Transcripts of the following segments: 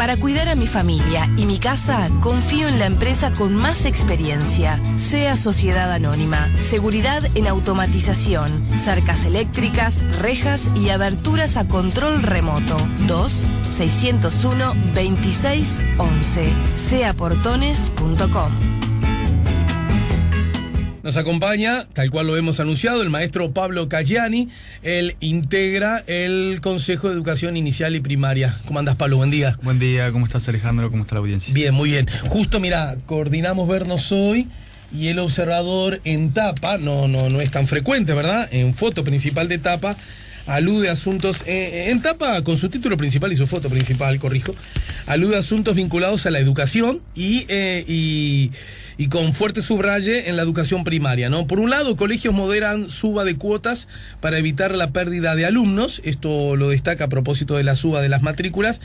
Para cuidar a mi familia y mi casa, confío en la empresa con más experiencia. SEA Sociedad Anónima. Seguridad en automatización, cercas eléctricas, rejas y aberturas a control remoto. 2-601-2611. seaportones.com. Nos acompaña, tal cual lo hemos anunciado, el maestro Pablo Caggiani. Él integra el Consejo de Educación Inicial y Primaria. ¿Cómo andás, Pablo? Buen día. Buen día, ¿cómo estás, Alejandro? ¿Cómo está la audiencia? Bien, muy bien. Justo, mira, coordinamos vernos hoy y el observador en tapa, no es tan frecuente, ¿verdad? En foto principal de tapa, alude a asuntos, en tapa con su título principal y su foto principal, corrijo, alude a asuntos vinculados a la educación y con fuerte subraye en la educación primaria, ¿no? Por un lado, colegios moderan suba de cuotas para evitar la pérdida de alumnos. Esto lo destaca a propósito de la suba de las matrículas,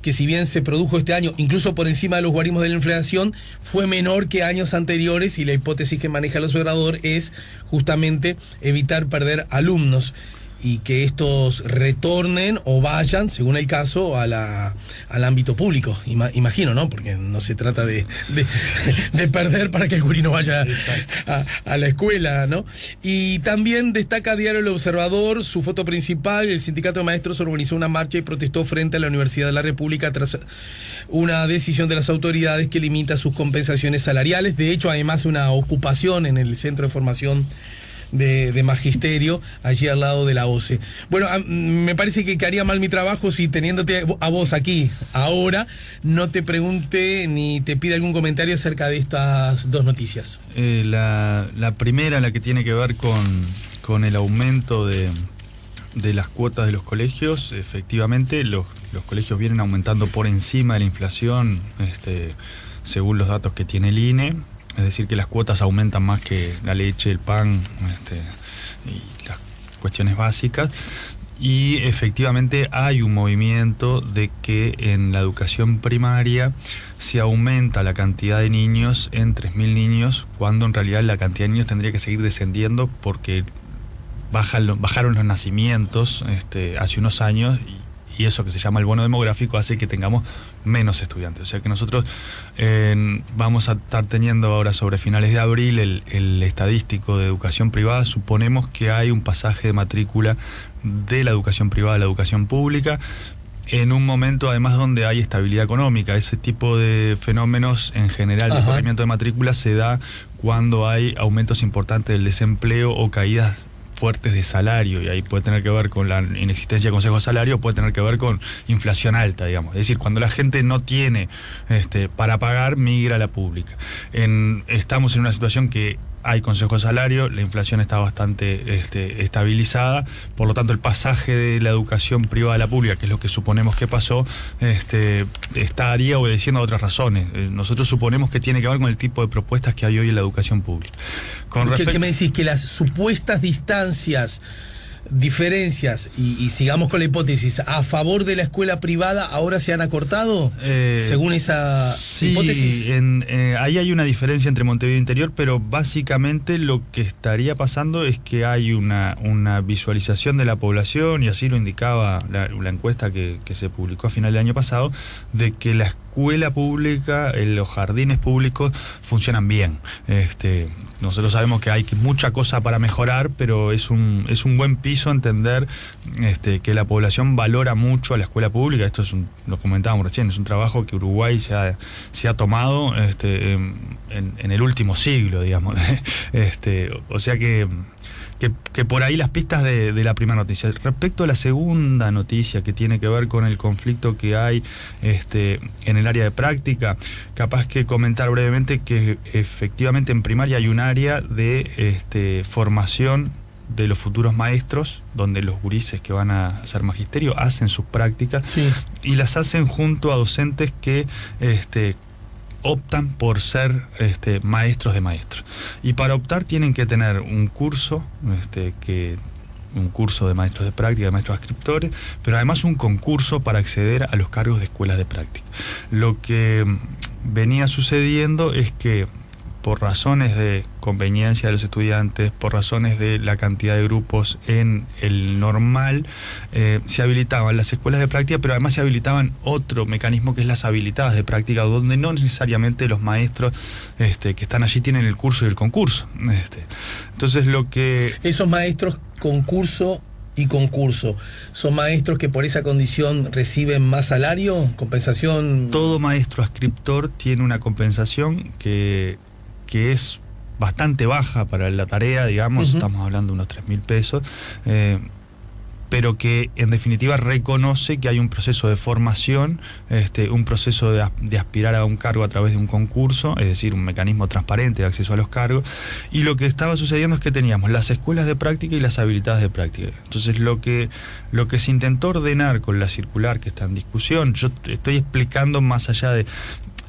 que si bien se produjo este año, incluso por encima de los guarismos de la inflación, fue menor que años anteriores, y la hipótesis que maneja el observador es justamente evitar perder alumnos y que estos retornen o vayan, según el caso, al ámbito público. Imagino, ¿no? Porque no se trata de perder para que el gurí no vaya a la escuela, ¿no? Y también destaca Diario El Observador, su foto principal: el sindicato de maestros organizó una marcha y protestó frente a la Universidad de la República tras una decisión de las autoridades que limita sus compensaciones salariales. De hecho, además, una ocupación en el Centro de Formación de Magisterio, allí al lado de la OCE. Bueno, me parece que haría mal mi trabajo si, teniéndote a vos aquí ahora, no te pregunte ni te pida algún comentario acerca de estas dos noticias. La primera, la que tiene que ver con el aumento de las cuotas de los colegios. Efectivamente, los colegios vienen aumentando por encima de la inflación, según los datos que tiene el INE. Es decir, que las cuotas aumentan más que la leche, el pan, y las cuestiones básicas. Y efectivamente hay un movimiento de que en la educación primaria se aumenta la cantidad de niños en 3.000 niños, cuando en realidad la cantidad de niños tendría que seguir descendiendo, porque bajaron los nacimientos hace unos años, y eso que se llama el bono demográfico hace que tengamos menos estudiantes. O sea que nosotros vamos a estar teniendo ahora, sobre finales de abril, el estadístico de educación privada. Suponemos que hay un pasaje de matrícula de la educación privada a la educación pública, en un momento además donde hay estabilidad económica. Ese tipo de fenómenos en general de corrimiento de matrícula se da cuando hay aumentos importantes del desempleo o caídas fuertes de salario, y ahí puede tener que ver con la inexistencia de consejos de salario, puede tener que ver con inflación alta, digamos. Es decir, cuando la gente no tiene para pagar, migra a la pública. Estamos en una situación que hay consejo de salario, la inflación está bastante estabilizada, por lo tanto el pasaje de la educación privada a la pública, que es lo que suponemos que pasó, estaría obedeciendo a otras razones. Nosotros suponemos que tiene que ver con el tipo de propuestas que hay hoy en la educación pública. ¿Qué me decís? ¿Que las supuestas diferencias, y sigamos con la hipótesis, a favor de la escuela privada ahora se han acortado, según esa hipótesis? Ahí hay una diferencia entre Montevideo Interior, pero básicamente lo que estaría pasando es que hay una visualización de la población, y así lo indicaba la encuesta que se publicó a final del año pasado, de que la escuela pública, los jardines públicos funcionan bien. Nosotros sabemos que hay mucha cosa para mejorar, pero es un buen piso entender que la población valora mucho a la escuela pública. Esto lo comentábamos recién, es un trabajo que Uruguay se ha tomado en el último siglo, digamos. O sea que por ahí las pistas de la primera noticia. Respecto a la segunda noticia, que tiene que ver con el conflicto que hay en el área de práctica, capaz que comentar brevemente que efectivamente en primaria hay un área de formación de los futuros maestros, donde los gurises que van a hacer magisterio hacen sus prácticas, sí, y las hacen junto a docentes que optan por ser maestros de maestros. Y para optar tienen que tener un curso, un curso de maestros de práctica, de maestros adscriptores, pero además un concurso para acceder a los cargos de escuelas de práctica. Lo que venía sucediendo es que por razones de conveniencia de los estudiantes, por razones de la cantidad de grupos en el normal, se habilitaban las escuelas de práctica, pero además se habilitaban otro mecanismo que es las habilitadas de práctica, donde no necesariamente los maestros que están allí tienen el curso y el concurso. Entonces esos maestros concurso y concurso, ¿son maestros que por esa condición reciben más salario, compensación? Todo maestro adscriptor tiene una compensación que es bastante baja para la tarea, digamos, estamos hablando de unos 3.000 pesos, pero que en definitiva reconoce que hay un proceso de formación, un proceso de aspirar a un cargo a través de un concurso, es decir, un mecanismo transparente de acceso a los cargos, y lo que estaba sucediendo es que teníamos las escuelas de práctica y las habilitadas de práctica. Entonces lo que se intentó ordenar con la circular que está en discusión, yo te estoy explicando más allá de...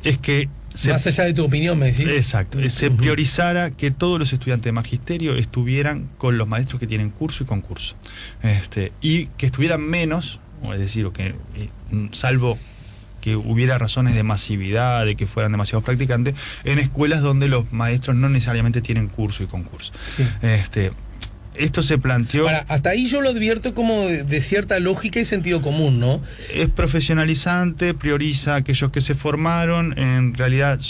es que más allá de tu opinión, me decís. Exacto, se priorizara que todos los estudiantes de magisterio estuvieran con los maestros que tienen curso y concurso, y que estuvieran menos, es decir, salvo que hubiera razones de masividad, de que fueran demasiados practicantes, en escuelas donde los maestros no necesariamente tienen curso y concurso. Sí. Esto se planteó... hasta ahí yo lo advierto como de cierta lógica y sentido común, ¿no? Es profesionalizante, prioriza a aquellos que se formaron, en realidad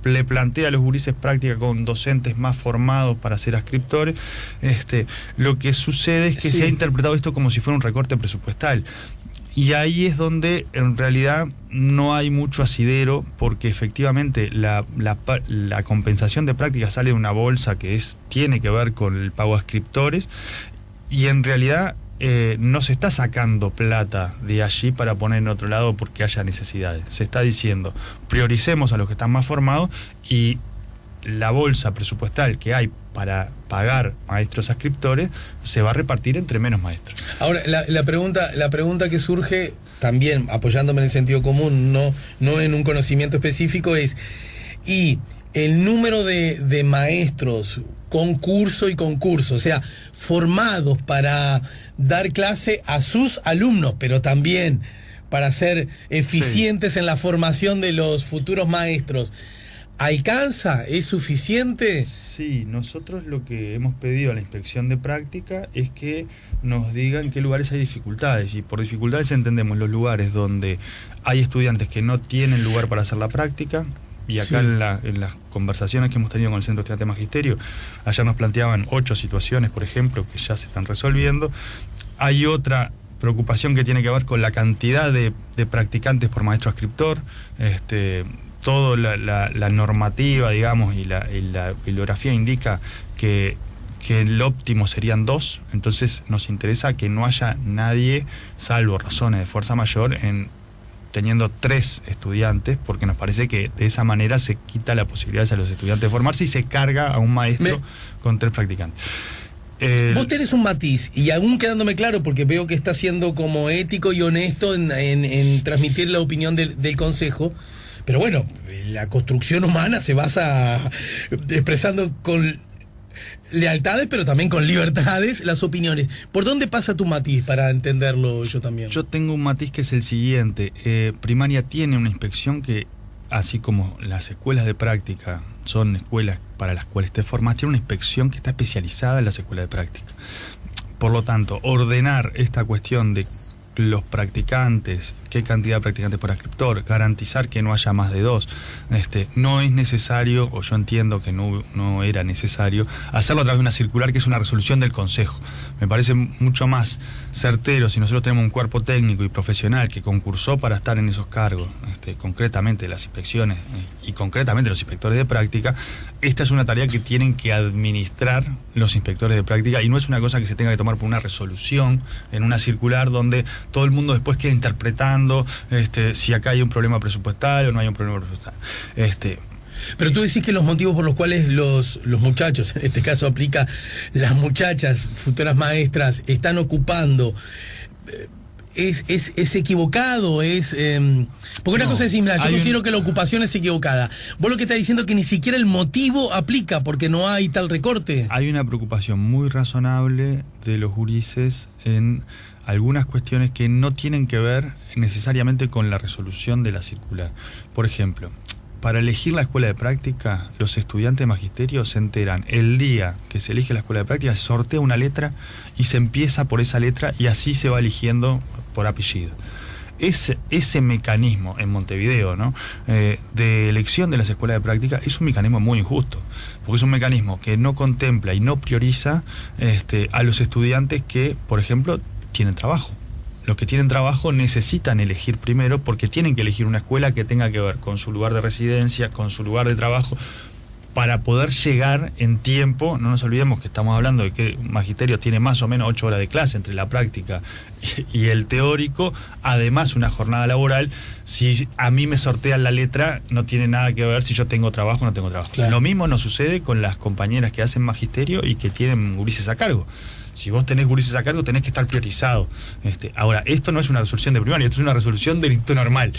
le plantea a los gurises práctica con docentes más formados para ser adscriptores. Lo que sucede es que se ha interpretado esto como si fuera un recorte presupuestal. Y ahí es donde en realidad no hay mucho asidero, porque efectivamente la compensación de práctica sale de una bolsa que tiene que ver con el pago a adscriptores, y en realidad no se está sacando plata de allí para poner en otro lado porque haya necesidades. Se está diciendo, prioricemos a los que están más formados, y la bolsa presupuestal que hay para pagar maestros adscriptores se va a repartir entre menos maestros. Ahora, la pregunta que surge, también apoyándome en el sentido común, no en un conocimiento específico, es: ¿y el número de maestros concurso y concurso, o sea, formados para dar clase a sus alumnos, pero también para ser eficientes en la formación de los futuros maestros, alcanza? ¿Es suficiente? Sí, nosotros lo que hemos pedido a la inspección de práctica es que nos digan en qué lugares hay dificultades, y por dificultades entendemos los lugares donde hay estudiantes que no tienen lugar para hacer la práctica. Y acá en las conversaciones que hemos tenido con el Centro Estudiante de Magisterio, ayer nos planteaban 8 situaciones, por ejemplo, que ya se están resolviendo. Hay otra preocupación que tiene que ver con la cantidad de practicantes por maestro adscriptor. Toda la normativa, digamos, y la bibliografía indica que el óptimo serían 2, entonces nos interesa que no haya nadie, salvo razones de fuerza mayor, teniendo 3 estudiantes, porque nos parece que de esa manera se quita la posibilidad a los estudiantes de formarse y se carga a un maestro con 3 practicantes. Vos tenés un matiz, y aún quedándome claro, porque veo que está siendo como ético y honesto en transmitir la opinión del Consejo, pero bueno, la construcción humana se basa expresando con lealtades, pero también con libertades, las opiniones. ¿Por dónde pasa tu matiz para entenderlo yo también? Yo tengo un matiz que es el siguiente. Primaria tiene una inspección que, así como las escuelas de práctica son escuelas para las cuales te formas, tiene una inspección que está especializada en las escuelas de práctica. Por lo tanto, ordenar esta cuestión de los practicantes, qué cantidad de practicantes por adscriptor, garantizar que no haya más de 2, no es necesario, o yo entiendo que no era necesario, hacerlo a través de una circular que es una resolución del Consejo. Me parece mucho más certero si nosotros tenemos un cuerpo técnico y profesional que concursó para estar en esos cargos, concretamente las inspecciones y concretamente los inspectores de práctica. Esta es una tarea que tienen que administrar los inspectores de práctica, y no es una cosa que se tenga que tomar por una resolución en una circular donde todo el mundo después queda interpretando si acá hay un problema presupuestal o no hay un problema presupuestal. Pero tú decís que los motivos por los cuales los muchachos, en este caso aplica las muchachas, futuras maestras, están ocupando, es equivocado, porque una cosa es decir, yo considero que la ocupación es equivocada. Vos lo que estás diciendo es que ni siquiera el motivo aplica porque no hay tal recorte. Hay una preocupación muy razonable de los gurises en algunas cuestiones que no tienen que ver necesariamente con la resolución de la circular. Por ejemplo, para elegir la escuela de práctica, los estudiantes de magisterio se enteran el día que se elige la escuela de práctica, se sortea una letra y se empieza por esa letra y así se va eligiendo por apellido. Ese mecanismo en Montevideo, ¿no? De elección de las escuelas de práctica es un mecanismo muy injusto, porque es un mecanismo que no contempla y no prioriza a los estudiantes que, por ejemplo, tienen trabajo. Los que tienen trabajo necesitan elegir primero porque tienen que elegir una escuela que tenga que ver con su lugar de residencia, con su lugar de trabajo, para poder llegar en tiempo. No nos olvidemos que estamos hablando de que magisterio tiene más o menos 8 horas de clase entre la práctica y el teórico, además una jornada laboral. Si a mí me sortean la letra, no tiene nada que ver si yo tengo trabajo o no tengo trabajo. Claro. Lo mismo nos sucede con las compañeras que hacen magisterio y que tienen gurises a cargo. Si vos tenés gurises a cargo, tenés que estar priorizado. Ahora, esto no es una resolución de primaria, esto es una resolución del instituto normal.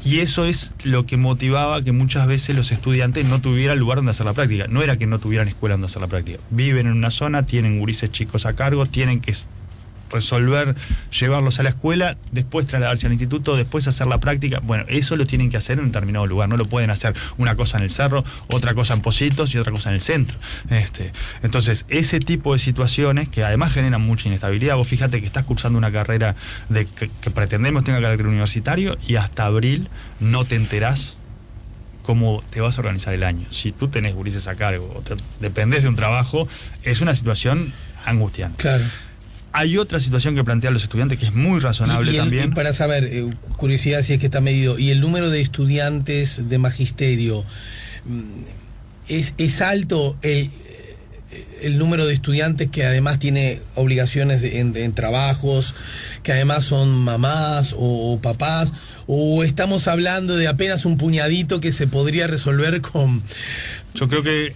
Y eso es lo que motivaba que muchas veces los estudiantes no tuvieran lugar donde hacer la práctica. No era que no tuvieran escuela donde hacer la práctica. Viven en una zona, tienen gurises chicos a cargo, tienen que resolver, llevarlos a la escuela, después trasladarse al instituto, después hacer la práctica. Bueno, eso lo tienen que hacer en un determinado lugar, no lo pueden hacer una cosa en el cerro, otra cosa en Positos y otra cosa en el centro. Entonces, ese tipo de situaciones que además generan mucha inestabilidad. Vos fíjate que estás cursando una carrera que pretendemos tenga carácter universitario y hasta abril no te enterás cómo te vas a organizar el año. Si tú tenés gurises a cargo o dependés de un trabajo, es una situación angustiante. Claro. Hay otra situación que plantean los estudiantes que es muy razonable también. Y para saber, curiosidad si es que está medido, ¿y el número de estudiantes de magisterio es alto el número de estudiantes que además tiene obligaciones en trabajos, que además son mamás o papás, o estamos hablando de apenas un puñadito que se podría resolver con... Yo creo que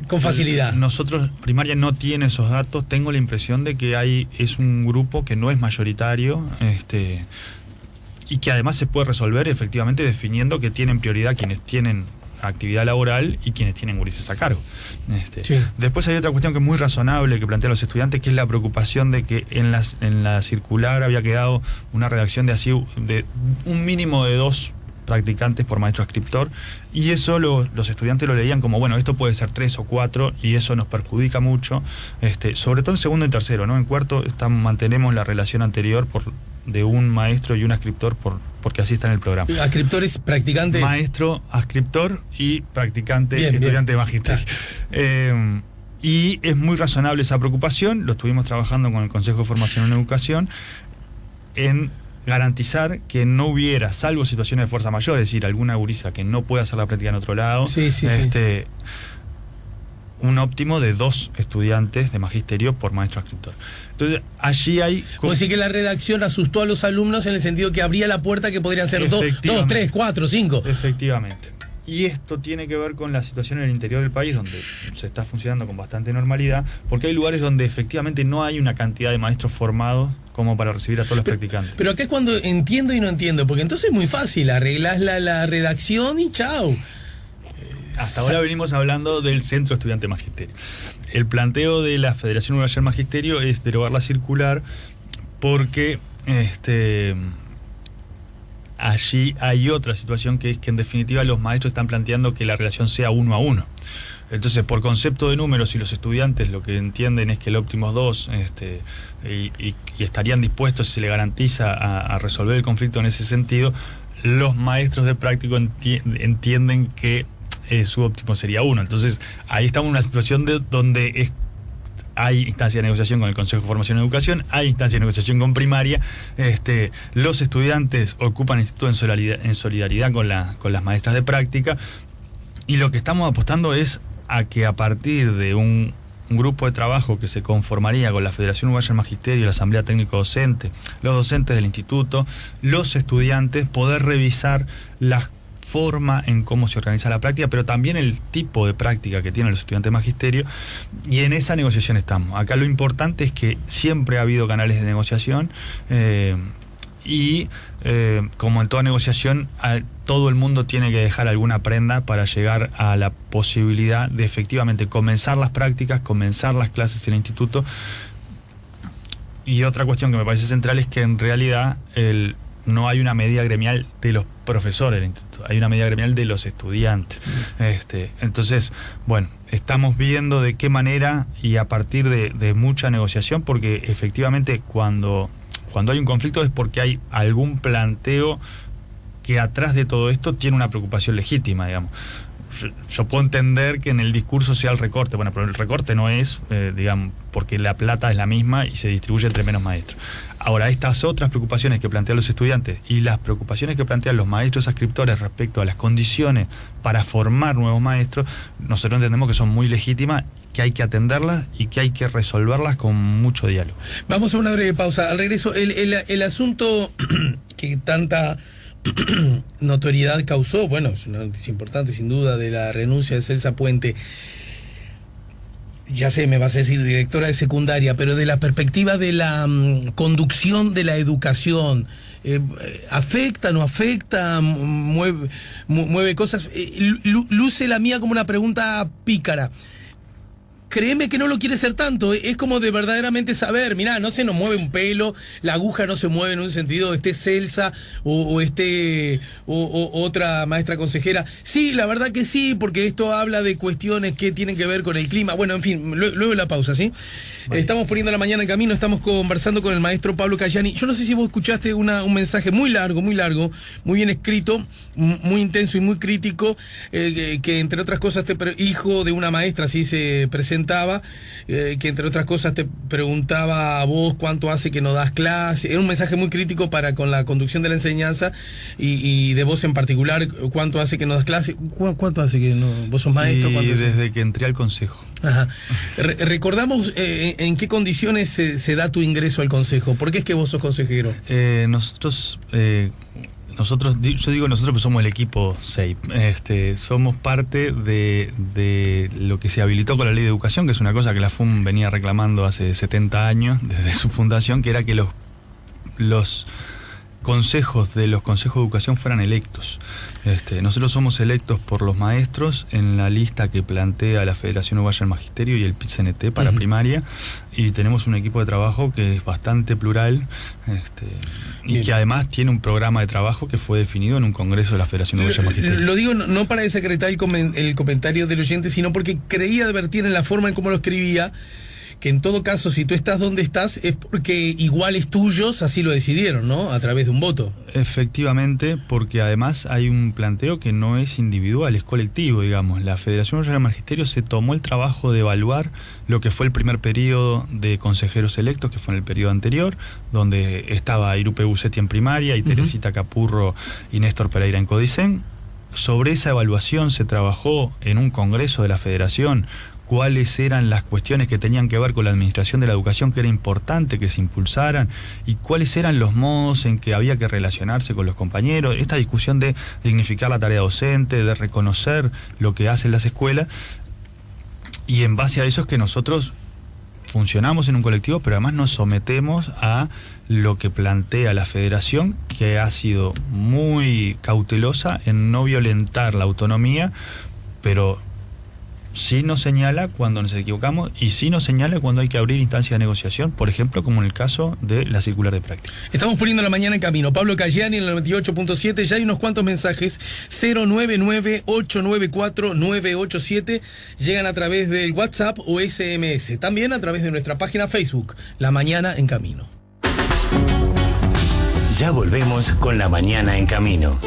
con facilidad. Nosotros, primaria no tiene esos datos. Tengo la impresión de que es un grupo que no es mayoritario, y que además se puede resolver efectivamente definiendo que tienen prioridad quienes tienen actividad laboral y quienes tienen gurises a cargo. Sí. Después hay otra cuestión que es muy razonable que plantean los estudiantes, que es la preocupación de que en la circular había quedado una redacción de un mínimo de 2 practicantes por maestro adscriptor, y eso los estudiantes lo leían como, bueno, esto puede ser 3 o 4 y eso nos perjudica mucho, sobre todo en segundo y tercero, ¿no? En cuarto mantenemos la relación anterior de un maestro y un adscriptor porque así está en el programa. ¿Adscriptor es practicante? Maestro, adscriptor y practicante, bien, estudiante de magisterio. Y es muy razonable esa preocupación. Lo estuvimos trabajando con el Consejo de Formación en Educación en garantizar que no hubiera, salvo situaciones de fuerza mayor, es decir, alguna gurisa que no pueda hacer la práctica en otro lado, sí. Un óptimo de 2 estudiantes de magisterio por maestro adscriptor. Entonces, allí hay... Pues sí que la redacción asustó a los alumnos en el sentido que abría la puerta que podrían ser 2, 3, 4, 5. Efectivamente. Y esto tiene que ver con la situación en el interior del país, donde se está funcionando con bastante normalidad, porque hay lugares donde efectivamente no hay una cantidad de maestros formados como para recibir a todos los practicantes. Pero acá es cuando entiendo y no entiendo, porque entonces es muy fácil, arreglás la redacción y chao. Hasta ahora venimos hablando del Centro Estudiante Magisterio. El planteo de la Federación Uruguaya del Magisterio es derogar la circular porque allí hay otra situación que es que en definitiva los maestros están planteando que la relación sea 1 a 1. Entonces, por concepto de números, y los estudiantes lo que entienden es que el óptimo es 2, y estarían dispuestos, si se le garantiza, a resolver el conflicto en ese sentido, los maestros de práctico entienden que su óptimo sería 1. Entonces, ahí estamos en una situación donde hay instancia de negociación con el Consejo de Formación en Educación, hay instancia de negociación con primaria. Los estudiantes ocupan el instituto en solidaridad con las maestras de práctica, y lo que estamos apostando es a que a partir de un grupo de trabajo que se conformaría con la Federación Uruguaya del Magisterio, la Asamblea Técnico Docente, los docentes del instituto, los estudiantes, poder revisar la forma en cómo se organiza la práctica, pero también el tipo de práctica que tienen los estudiantes de magisterio, y en esa negociación estamos. Acá lo importante es que siempre ha habido canales de negociación, y como en toda negociación, todo el mundo tiene que dejar alguna prenda para llegar a la posibilidad de efectivamente comenzar las prácticas, comenzar las clases en el instituto. Y otra cuestión que me parece central es que en realidad no hay una medida gremial de los profesores del instituto, hay una medida gremial de los estudiantes. Entonces, bueno, estamos viendo de qué manera y a partir de mucha negociación, porque efectivamente cuando hay un conflicto es porque hay algún planteo que atrás de todo esto tiene una preocupación legítima, digamos. Yo puedo entender que en el discurso sea el recorte, bueno, pero el recorte no es, digamos, porque la plata es la misma y se distribuye entre menos maestros. Ahora, estas otras preocupaciones que plantean los estudiantes y las preocupaciones que plantean los maestros adscriptores respecto a las condiciones para formar nuevos maestros, nosotros entendemos que son muy legítimas, que hay que atenderlas y que hay que resolverlas con mucho diálogo. Vamos a una breve pausa. Al regreso, el asunto que tanta notoriedad causó, bueno, es una noticia importante sin duda, de la renuncia de Celsa Puente. Ya sé, me vas a decir directora de secundaria, pero de la perspectiva de la conducción de la educación, ¿afecta, no afecta, mueve cosas? Luce la mía como una pregunta pícara. Créeme que no lo quiere ser tanto, es como de verdaderamente saber, mirá, no se nos mueve un pelo, la aguja no se mueve en un sentido, esté Celsa o otra maestra consejera. Sí, la verdad que sí, porque esto habla de cuestiones que tienen que ver con el clima. Bueno, en fin, luego de la pausa, ¿sí? Vale. Estamos poniendo la mañana en camino, estamos conversando con el maestro Pablo Cayani. Yo no sé si vos escuchaste un mensaje muy largo, muy bien escrito, muy intenso y muy crítico, que entre otras cosas, hijo de una maestra, así se presenta, que entre otras cosas te preguntaba a vos cuánto hace que no das clase. Era un mensaje muy crítico con la conducción de la enseñanza y de vos en particular, cuánto hace que no das clase. ¿Cuánto hace que no? ¿Vos sos maestro? Y desde que entré al consejo. Ajá. Recordamos en qué condiciones se da tu ingreso al consejo. ¿Por qué es que vos sos consejero? Nosotros, yo digo nosotros, pues somos el equipo SEIP. Somos parte de lo que se habilitó con la Ley de Educación, que es una cosa que la FUM venía reclamando hace 70 años, desde su fundación, que era que los consejos de los consejos de educación fueran electos. Nosotros somos electos por los maestros en la lista que plantea la Federación Uruguaya del Magisterio y el PIT-CNT para primaria, y tenemos un equipo de trabajo que es bastante plural, y que además tiene un programa de trabajo que fue definido en un congreso de la Federación Uruguaya del Magisterio. Lo digo no para desacreditar el comentario del oyente, sino porque creía advertir en la forma en cómo lo escribía que en todo caso, si tú estás donde estás, es porque iguales tuyos así lo decidieron, ¿no? A través de un voto. Efectivamente, porque además hay un planteo que no es individual, es colectivo, digamos. La Federación Uruguaya del Magisterio se tomó el trabajo de evaluar lo que fue el primer periodo de consejeros electos, que fue en el periodo anterior, donde estaba Irupe Bucetti en primaria y Teresita Capurro y Néstor Pereira en Codicen. Sobre esa evaluación se trabajó en un congreso de la Federación cuáles eran las cuestiones que tenían que ver con la administración de la educación, que era importante que se impulsaran, y cuáles eran los modos en que había que relacionarse con los compañeros. Esta discusión de dignificar la tarea docente, de reconocer lo que hacen las escuelas, y en base a eso es que nosotros funcionamos en un colectivo, pero además nos sometemos a lo que plantea la Federación, que ha sido muy cautelosa en no violentar la autonomía, pero sí nos señala cuando nos equivocamos y sí nos señala cuando hay que abrir instancias de negociación, por ejemplo, como en el caso de la circular de práctica. Estamos poniendo la mañana en camino. Pablo Cayani en el 98.7, ya hay unos cuantos mensajes. 099-894-987 llegan a través del WhatsApp o SMS. También a través de nuestra página Facebook, La Mañana en Camino. Ya volvemos con La Mañana en Camino.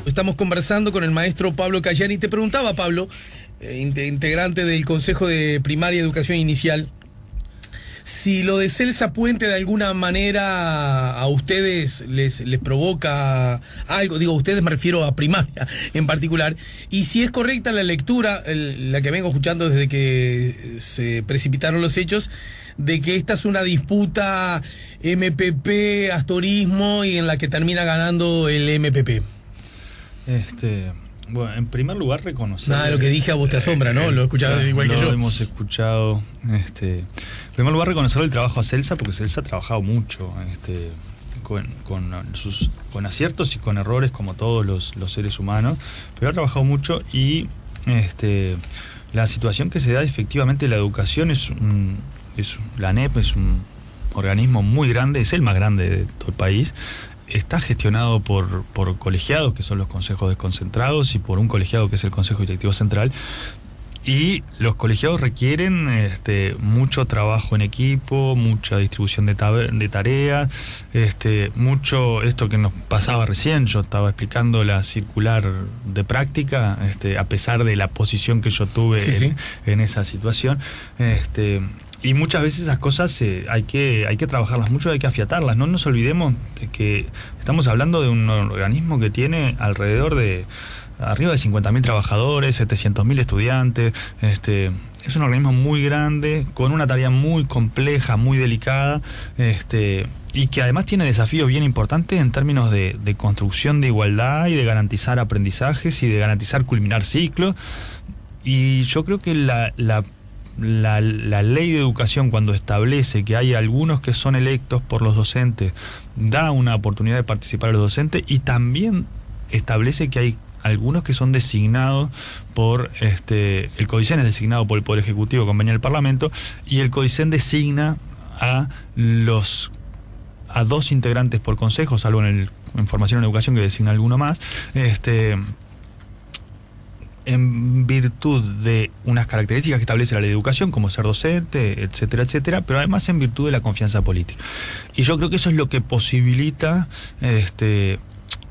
Estamos conversando con el maestro Pablo Cayani. Te preguntaba, Pablo, integrante del Consejo de Primaria y Educación Inicial, si lo de Celsa Puente de alguna manera a ustedes les provoca algo. Digo, a ustedes me refiero a primaria en particular. Y si es correcta la lectura, la que vengo escuchando desde que se precipitaron los hechos, de que esta es una disputa MPP-Astorismo y en la que termina ganando el MPP. Bueno, en primer lugar reconocer... Nada de lo que dije a vos te asombra, ¿no? Lo escuchás igual que yo. Lo hemos escuchado. En primer lugar reconocer el trabajo a Celsa, porque Celsa ha trabajado mucho, con aciertos y con errores como todos los seres humanos, pero ha trabajado mucho y la situación que se da efectivamente, la educación la ANEP es organismo muy grande, es el más grande de todo el país. Está gestionado por colegiados, que son los consejos desconcentrados, y por un colegiado que es el Consejo Directivo Central. Y los colegiados requieren mucho trabajo en equipo, mucha distribución de tareas, mucho esto que nos pasaba recién. Yo estaba explicando la circular de práctica, a pesar de la posición que yo tuve en esa situación. Y muchas veces esas cosas hay que trabajarlas mucho, hay que afiatarlas. No nos olvidemos que estamos hablando de un organismo que tiene alrededor de arriba de 50.000 trabajadores, 700.000 estudiantes. Es un organismo muy grande, con una tarea muy compleja, muy delicada, y que además tiene desafíos bien importantes en términos de construcción de igualdad y de garantizar aprendizajes y de garantizar culminar ciclos. Y yo creo que la ley de educación, cuando establece que hay algunos que son electos por los docentes, da una oportunidad de participar a los docentes, y también establece que hay algunos que son designados por el CODICEN es designado por el Poder Ejecutivo, convenio del Parlamento, y el CODICEN designa a 2 integrantes por consejo, salvo en formación en educación, que designa alguno más, en virtud de unas características que establece la ley de educación, como ser docente, etcétera, etcétera, pero además en virtud de la confianza política. Y yo creo que eso es lo que posibilita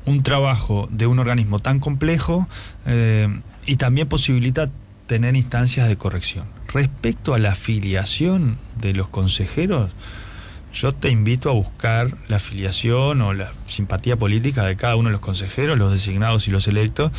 un trabajo de un organismo tan complejo, y también posibilita tener instancias de corrección. Respecto a la afiliación de los consejeros, yo te invito a buscar la afiliación o la simpatía política de cada uno de los consejeros, los designados y los electos,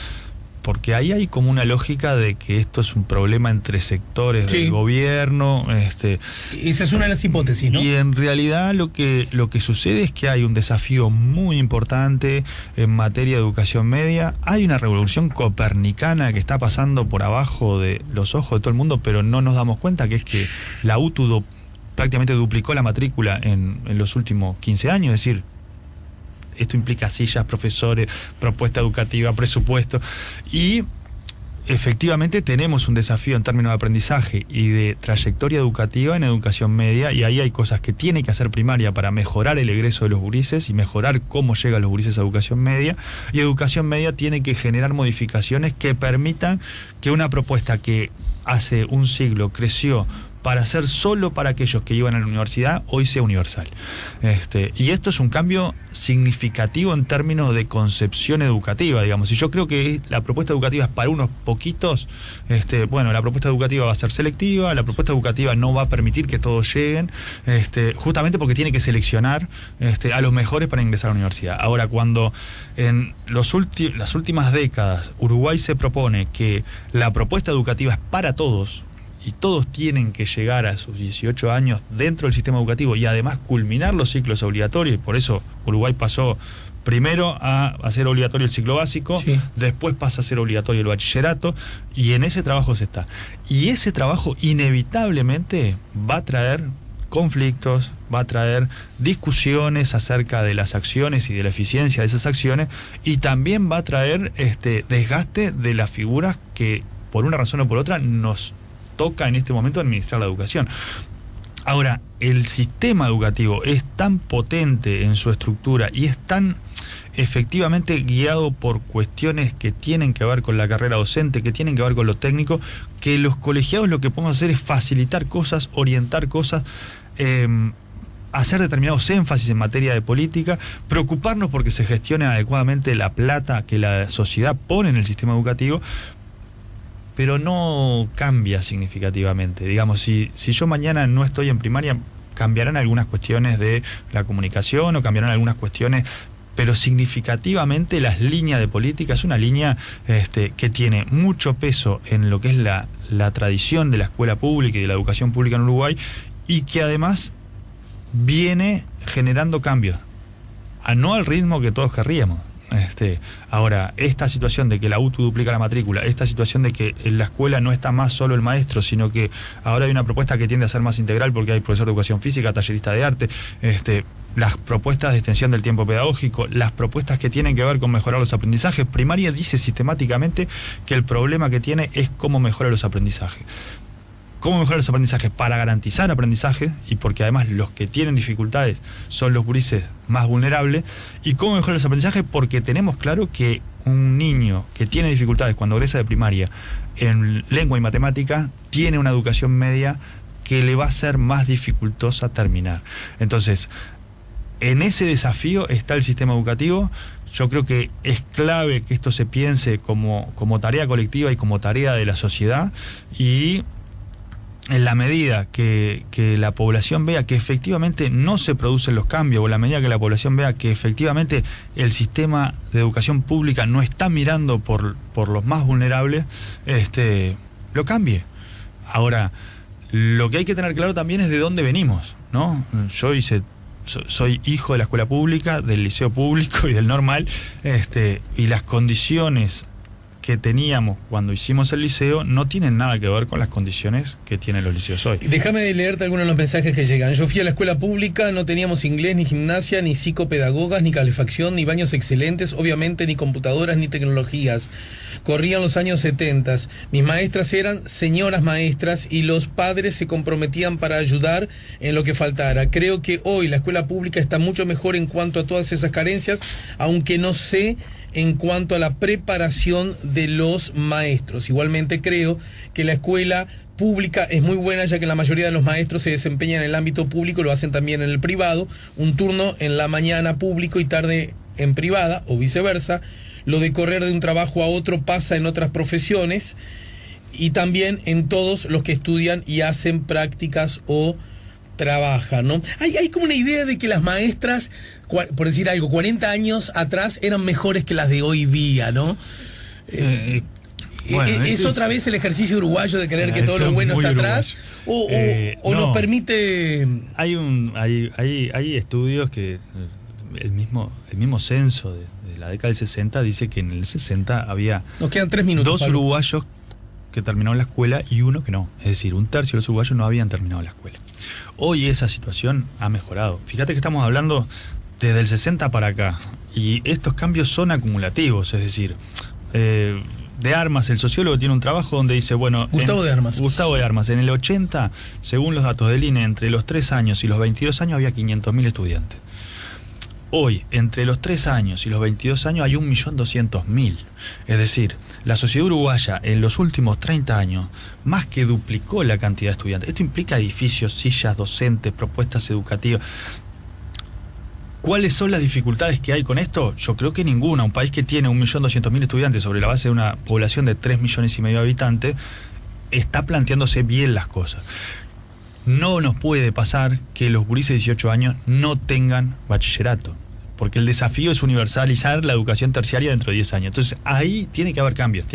porque ahí hay como una lógica de que esto es un problema entre sectores del gobierno. Esa es una de las hipótesis, ¿no? Y en realidad lo que sucede es que hay un desafío muy importante en materia de educación media. Hay una revolución copernicana que está pasando por abajo de los ojos de todo el mundo, pero no nos damos cuenta, que es que la UTU prácticamente duplicó la matrícula en los últimos 15 años, es decir, esto implica sillas, profesores, propuesta educativa, presupuesto, y efectivamente tenemos un desafío en términos de aprendizaje y de trayectoria educativa en educación media, y ahí hay cosas que tiene que hacer primaria para mejorar el egreso de los gurises y mejorar cómo llegan los gurises a educación media, y educación media tiene que generar modificaciones que permitan que una propuesta que hace un siglo creció para ser solo para aquellos que iban a la universidad, hoy sea universal. Y esto es un cambio significativo en términos de concepción educativa, digamos. Y yo creo que la propuesta educativa es para unos poquitos. La propuesta educativa va a ser selectiva, la propuesta educativa no va a permitir que todos lleguen, justamente porque tiene que seleccionar a los mejores para ingresar a la universidad. Ahora, cuando en las últimas décadas Uruguay se propone que la propuesta educativa es para todos, y todos tienen que llegar a sus 18 años dentro del sistema educativo y además culminar los ciclos obligatorios, y por eso Uruguay pasó primero a hacer obligatorio el ciclo básico, después pasa a ser obligatorio el bachillerato, y en ese trabajo se está. Y ese trabajo inevitablemente va a traer conflictos, va a traer discusiones acerca de las acciones y de la eficiencia de esas acciones, y también va a traer desgaste de las figuras que por una razón o por otra nos toca en este momento administrar la educación. Ahora, el sistema educativo es tan potente en su estructura y es tan efectivamente guiado por cuestiones que tienen que ver con la carrera docente, que tienen que ver con lo técnico, que los colegiados lo que podemos hacer es facilitar cosas, orientar cosas, hacer determinados énfasis en materia de política, preocuparnos porque se gestione adecuadamente la plata que la sociedad pone en el sistema educativo, pero no cambia significativamente. Digamos, si yo mañana no estoy en primaria, cambiarán algunas cuestiones de la comunicación o cambiarán algunas cuestiones, pero significativamente las líneas de política es una línea que tiene mucho peso en lo que es la tradición de la escuela pública y de la educación pública en Uruguay, y que además viene generando cambios, no al ritmo que todos querríamos. Ahora, esta situación de que la UTU duplica la matrícula, esta situación de que en la escuela no está más solo el maestro, sino que ahora hay una propuesta que tiende a ser más integral porque hay profesor de educación física, tallerista de arte, las propuestas de extensión del tiempo pedagógico, las propuestas que tienen que ver con mejorar los aprendizajes. Primaria dice sistemáticamente que el problema que tiene es cómo mejora los aprendizajes. ¿Cómo mejorar los aprendizajes? Para garantizar aprendizaje, y porque además los que tienen dificultades son los gurises más vulnerables. ¿Y cómo mejorar los aprendizajes? Porque tenemos claro que un niño que tiene dificultades cuando egresa de primaria en lengua y matemática tiene una educación media que le va a ser más dificultosa terminar. Entonces, en ese desafío está el sistema educativo. Yo creo que es clave que esto se piense como tarea colectiva y como tarea de la sociedad, y en la medida que la población vea que efectivamente no se producen los cambios, o en la medida que la población vea que efectivamente el sistema de educación pública no está mirando por los más vulnerables, lo cambie. Ahora, lo que hay que tener claro también es de dónde venimos, ¿no? Yo soy hijo de la escuela pública, del liceo público y del normal, y las condiciones que teníamos cuando hicimos el liceo no tienen nada que ver con las condiciones que tienen los liceos hoy. Déjame leerte algunos de los mensajes que llegan. Yo fui a la escuela pública, no teníamos inglés, ni gimnasia, ni psicopedagogas, ni calefacción, ni baños excelentes, obviamente ni computadoras, ni tecnologías. Corrían los años 70. Mis maestras eran señoras maestras y los padres se comprometían para ayudar en lo que faltara. Creo que hoy la escuela pública está mucho mejor en cuanto a todas esas carencias, aunque no sé en cuanto a la preparación de los maestros. Igualmente creo que la escuela pública es muy buena, ya que la mayoría de los maestros se desempeñan en el ámbito público, lo hacen también en el privado, un turno en la mañana público y tarde en privada, o viceversa. Lo de correr de un trabajo a otro pasa en otras profesiones, y también en todos los que estudian y hacen prácticas o trabajan, ¿no? Hay como una idea de que las maestras, por decir algo, 40 años atrás eran mejores que las de hoy día, ¿no? Bueno, ¿es otra vez el ejercicio uruguayo de creer que todo lo bueno está atrás? ¿O nos permite...? Hay estudios que el mismo censo de la década del 60 dice que en el 60 había... Nos quedan 3 minutos, 2 Pablo. uruguayos que terminaron la escuela y uno que no. Es decir, un tercio de los uruguayos no habían terminado la escuela. Hoy esa situación ha mejorado. Fíjate que estamos hablando desde el 60 para acá, y estos cambios son acumulativos. Es decir, de Armas, el sociólogo, tiene un trabajo donde dice, bueno... Gustavo de Armas. En el 80, según los datos del INE, entre los 3 años y los 22 años había 500.000 estudiantes. Hoy, entre los 3 años y los 22 años, hay 1.200.000. Es decir, la sociedad uruguaya en los últimos 30 años más que duplicó la cantidad de estudiantes. Esto implica edificios, sillas, docentes, propuestas educativas. ¿Cuáles son las dificultades que hay con esto? Yo creo que ninguna. Un país que tiene 1.200.000 estudiantes sobre la base de una población de 3,5 millones de habitantes está planteándose bien las cosas. No nos puede pasar que los gurises de 18 años no tengan bachillerato, porque el desafío es universalizar la educación terciaria dentro de 10 años. Entonces ahí tiene que haber cambios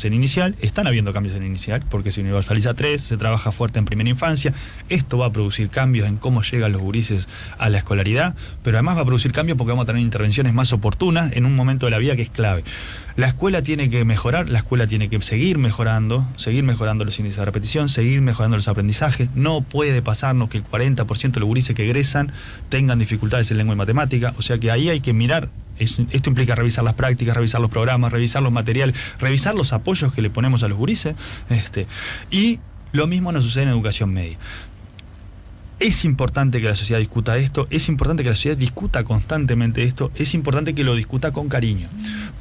en inicial. Están habiendo cambios en inicial, porque se universaliza 3, se trabaja fuerte en primera infancia. Esto va a producir cambios en cómo llegan los gurises a la escolaridad, pero además va a producir cambios porque vamos a tener intervenciones más oportunas en un momento de la vida que es clave. La escuela tiene que mejorar, la escuela tiene que seguir mejorando los índices de repetición, seguir mejorando los aprendizajes. No puede pasarnos que el 40% de los gurises que egresan tengan dificultades en lengua y matemática. O sea que ahí hay que mirar. Esto implica revisar las prácticas, revisar los programas, revisar los materiales, revisar los apoyos que le ponemos a los gurises. Y lo mismo nos sucede en educación media. Es importante que la sociedad discuta esto, es importante que la sociedad discuta constantemente esto, es importante que lo discuta con cariño,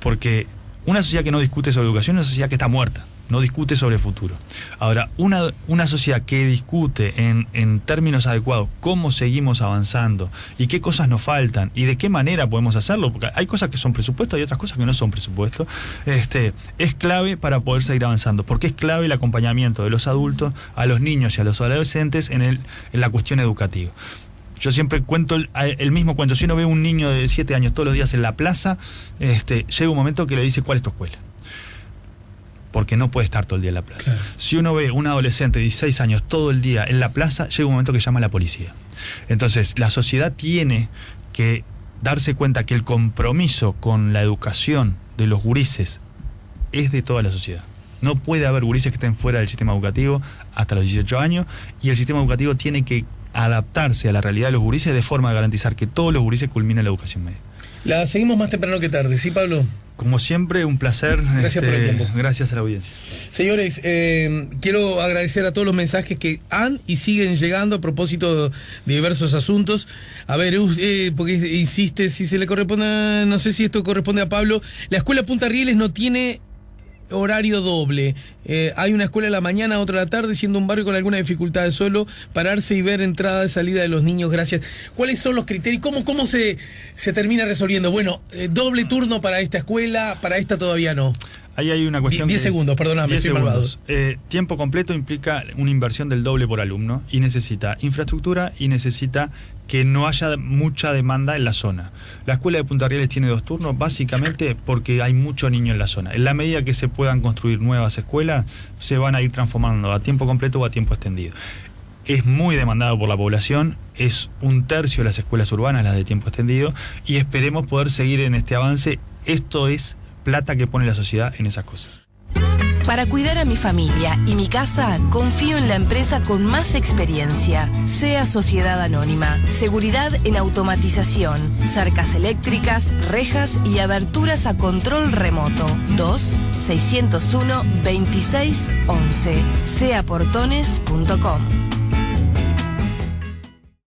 porque una sociedad que no discute sobre educación es una sociedad que está muerta, no discute sobre el futuro. Ahora, una sociedad que discute en términos adecuados cómo seguimos avanzando y qué cosas nos faltan y de qué manera podemos hacerlo, porque hay cosas que son presupuesto y otras cosas que no son presupuesto, es clave para poder seguir avanzando, porque es clave el acompañamiento de los adultos a los niños y a los adolescentes en la cuestión educativa. Yo siempre cuento el mismo cuento. Si uno ve un niño de 7 años todos los días en la plaza, llega un momento que le dice ¿cuál es tu escuela? Porque no puede estar todo el día en la plaza. Claro. Si uno ve un adolescente de 16 años todo el día en la plaza, llega un momento que llama a la policía. Entonces, la sociedad tiene que darse cuenta que el compromiso con la educación de los gurises es de toda la sociedad. No puede haber gurises que estén fuera del sistema educativo hasta los 18 años, y el sistema educativo tiene que adaptarse a la realidad de los gurises de forma a garantizar que todos los gurises culminen la educación media. La seguimos más temprano que tarde, ¿sí, Pablo? Como siempre, un placer. Gracias por el tiempo. Gracias a la audiencia. Señores, quiero agradecer a todos los mensajes que han y siguen llegando a propósito de diversos asuntos. A ver, porque insiste, si se le corresponde, no sé si esto corresponde a Pablo. La escuela Punta Rieles no tiene horario doble. Hay una escuela a la mañana, otra a la tarde, siendo un barrio con alguna dificultad, solo pararse y ver entrada y salida de los niños. Gracias. ¿Cuáles son los criterios? ¿Cómo se termina resolviendo? Bueno, doble turno para esta escuela, para esta todavía no. Ahí hay una cuestión. 10 segundos, perdóname, soy malvado. Tiempo completo implica una inversión del doble por alumno y necesita infraestructura y necesita que no haya mucha demanda en la zona. La escuela de Punta Rieles tiene 2 turnos, básicamente porque hay mucho niño en la zona. En la medida que se puedan construir nuevas escuelas, se van a ir transformando a tiempo completo o a tiempo extendido. Es muy demandado por la población, es 1/3 de las escuelas urbanas las de tiempo extendido, y esperemos poder seguir en este avance. Esto es plata que pone la sociedad en esas cosas. Para cuidar a mi familia y mi casa, confío en la empresa con más experiencia. SEA Sociedad Anónima. Seguridad en automatización. Cercas eléctricas, rejas y aberturas a control remoto. 2-601-2611. seaportones.com